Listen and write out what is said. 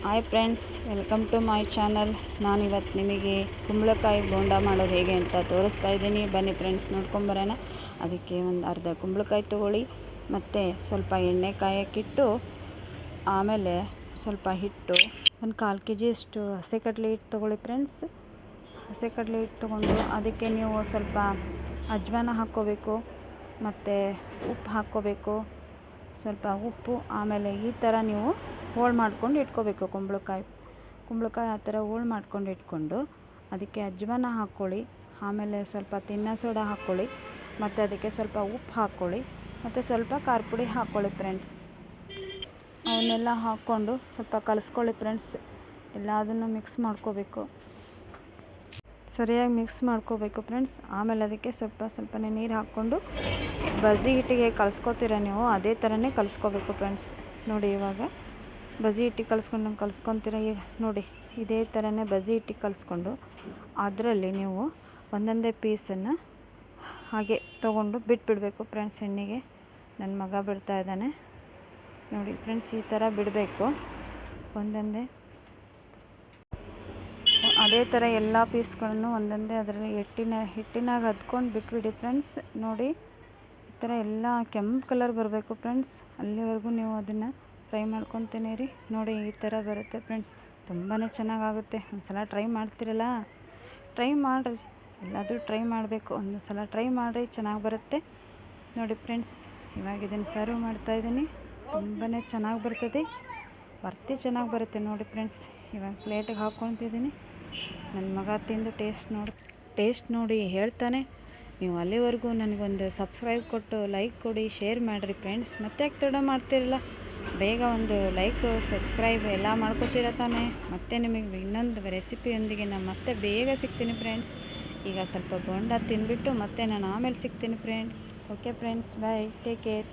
Hi friends, welcome to my channel. ನಾನಿವತ್ತು ನಿಮಗೆ ಕುಂಬಳಕಾಯಿ ಬೋಂಡ ಮಾಡೋದು ಹೇಗೆ ಅಂತ ತೋರಿಸ್ತಾ ಇದ್ದೀನಿ. ಬನ್ನಿ ಫ್ರೆಂಡ್ಸ್, ನೋಡ್ಕೊಂಬರೋಣ. ಅದಕ್ಕೆ ಒಂದು ಅರ್ಧ ಕುಂಬಳಕಾಯಿ ತೊಗೊಳ್ಳಿ, ಮತ್ತು ಸ್ವಲ್ಪ ಎಣ್ಣೆ ಕಾಯಕ್ಕಿಟ್ಟು, ಆಮೇಲೆ ಸ್ವಲ್ಪ ಹಿಟ್ಟು, ಒಂದು 1/4 kg ಅಷ್ಟು ಹಸಿ ಕಡಲೆ ಹಿಟ್ಟು ತೊಗೊಳ್ಳಿ ಫ್ರೆಂಡ್ಸ್. ಹಸಿ ಕಡಲೆ ಹಿಟ್ಟು ತೊಗೊಂಡು ಅದಕ್ಕೆ ನೀವು ಸ್ವಲ್ಪ ಅಜ್ವಾನ ಹಾಕ್ಕೋಬೇಕು, ಮತ್ತು ಉಪ್ಪು ಹಾಕ್ಕೋಬೇಕು, ಸ್ವಲ್ಪ ಉಪ್ಪು. ಆಮೇಲೆ ಈ ಥರ ನೀವು ಹೋಳು ಮಾಡ್ಕೊಂಡು ಇಟ್ಕೋಬೇಕು. ಕುಂಬಳಕಾಯಿ ಆ ಥರ ಹೋಳು ಮಾಡ್ಕೊಂಡು ಇಟ್ಕೊಂಡು ಅದಕ್ಕೆ ಅಜ್ವಾನ ಹಾಕ್ಕೊಳ್ಳಿ. ಆಮೇಲೆ ಸ್ವಲ್ಪ ತಿನ್ನ ಸೋಡಾ ಹಾಕ್ಕೊಳ್ಳಿ, ಮತ್ತು ಅದಕ್ಕೆ ಸ್ವಲ್ಪ ಉಪ್ಪು ಹಾಕ್ಕೊಳ್ಳಿ, ಮತ್ತು ಸ್ವಲ್ಪ ಖಾರ ಪುಡಿ ಹಾಕ್ಕೊಳ್ಳಿ ಫ್ರೆಂಡ್ಸ್. ಅವನ್ನೆಲ್ಲ ಹಾಕ್ಕೊಂಡು ಸ್ವಲ್ಪ ಕಲಿಸ್ಕೊಳ್ಳಿ ಫ್ರೆಂಡ್ಸ್. ಎಲ್ಲದನ್ನು ಮಿಕ್ಸ್ ಮಾಡ್ಕೋಬೇಕು, ಸರಿಯಾಗಿ ಮಿಕ್ಸ್ ಮಾಡ್ಕೋಬೇಕು ಫ್ರೆಂಡ್ಸ್. ಆಮೇಲೆ ಅದಕ್ಕೆ ಸ್ವಲ್ಪನೇ ನೀರು ಹಾಕ್ಕೊಂಡು ಬಜ್ಜಿ ಹಿಟ್ಟಿಗೆ ಕಲಿಸ್ಕೋತೀರ ನೀವು, ಅದೇ ಥರನೇ ಕಲಿಸ್ಕೋಬೇಕು ಫ್ರೆಂಡ್ಸ್. ನೋಡಿ, ಇವಾಗ ಬಜ್ಜಿ ಹಿಟ್ಟಿಗೆ ಕಲಿಸ್ಕೊತೀರ. ಈಗ ನೋಡಿ, ಇದೇ ಥರನೇ ಬಜ್ಜಿ ಹಿಟ್ಟಿಗೆ ಕಲಿಸ್ಕೊಂಡು ಅದರಲ್ಲಿ ನೀವು ಒಂದೊಂದೇ ಪೀಸನ್ನು ಹಾಗೆ ತೊಗೊಂಡು ಬಿಟ್ಬಿಡಬೇಕು ಫ್ರೆಂಡ್ಸ್ ಎಣ್ಣೆಗೆ. ನನ್ನ ಮಗ ಬಿಡ್ತಾ ಇದ್ದಾನೆ ನೋಡಿ ಫ್ರೆಂಡ್ಸ್, ಈ ಥರ ಬಿಡಬೇಕು ಒಂದೊಂದೇ. ಅದೇ ಥರ ಎಲ್ಲ ಪೀಸ್ಗಳನ್ನು ಒಂದೊಂದೇ ಅದರಲ್ಲಿ ಹಿಟ್ಟಿನಾಗ ಹದ್ಕೊಂಡು ಬಿಟ್ಬಿಡಿ ಫ್ರೆಂಡ್ಸ್. ನೋಡಿ, ಈ ಥರ ಎಲ್ಲ ಕೆಂಪು ಕಲರ್ ಬರಬೇಕು ಫ್ರೆಂಡ್ಸ್. ಅಲ್ಲಿವರೆಗೂ ನೀವು ಅದನ್ನು ಫ್ರೈ ಮಾಡ್ಕೊತೀನಿ ರೀ. ನೋಡಿ, ಈ ಥರ ಬರುತ್ತೆ ಫ್ರೆಂಡ್ಸ್. ತುಂಬಾ ಚೆನ್ನಾಗಾಗುತ್ತೆ. ಒಂದು ಸಲ ಟ್ರೈ ಮಾಡ್ತಿರಲ್ಲ, ಟ್ರೈ ಮಾಡಿರಿ. ಎಲ್ಲಾದರೂ ಟ್ರೈ ಮಾಡಬೇಕು, ಒಂದು ಸಲ ಟ್ರೈ ಮಾಡಿರಿ, ಚೆನ್ನಾಗಿ ಬರುತ್ತೆ. ನೋಡಿ ಫ್ರೆಂಡ್ಸ್, ಇವಾಗ ಇದನ್ನು ಸರ್ವ್ ಮಾಡ್ತಾಯಿದ್ದೀನಿ. ತುಂಬಾ ಚೆನ್ನಾಗಿ ಬರ್ತದೆ, ಚೆನ್ನಾಗಿ ಬರುತ್ತೆ ನೋಡಿ ಫ್ರೆಂಡ್ಸ್. ಇವಾಗ ಪ್ಲೇಟಿಗೆ ಹಾಕ್ಕೊತಿದ್ದೀನಿ. ನನ್ನ ಮಗ ತಿಂದು ಟೇಸ್ಟ್ ನೋಡಿ ಹೇಳ್ತಾನೆ. ನೀವು ಅಲ್ಲಿವರೆಗೂ ನನಗೊಂದು ಸಬ್ಸ್ಕ್ರೈಬ್ ಕೊಟ್ಟು ಲೈಕ್ ಕೊಡಿ, ಶೇರ್ ಮಾಡಿರಿ ಫ್ರೆಂಡ್ಸ್. ಮತ್ತೆ ಯಾಕೆ ತಡ ಮಾಡ್ತಿರಲ್ಲ, ಬೇಗ ಒಂದು ಲೈಕ್ ಸಬ್ಸ್ಕ್ರೈಬ್ ಎಲ್ಲ ಮಾಡ್ಕೊತೀರ ತಾನೆ. ಮತ್ತೆ ನಿಮಗೆ ಇನ್ನೊಂದು ರೆಸಿಪಿಯೊಂದಿಗೆ ನಾನು ಮತ್ತೆ ಬೇಗ ಸಿಗ್ತೀನಿ ಫ್ರೆಂಡ್ಸ್. ಈಗ ಸ್ವಲ್ಪ ಬೋಂಡ ತಿಂದುಬಿಟ್ಟು ಮತ್ತೆ ನಾನು ಆಮೇಲೆ ಸಿಗ್ತೀನಿ ಫ್ರೆಂಡ್ಸ್. ಓಕೆ ಫ್ರೆಂಡ್ಸ್, ಬಾಯ್, ಟೇಕ್ ಕೇರ್.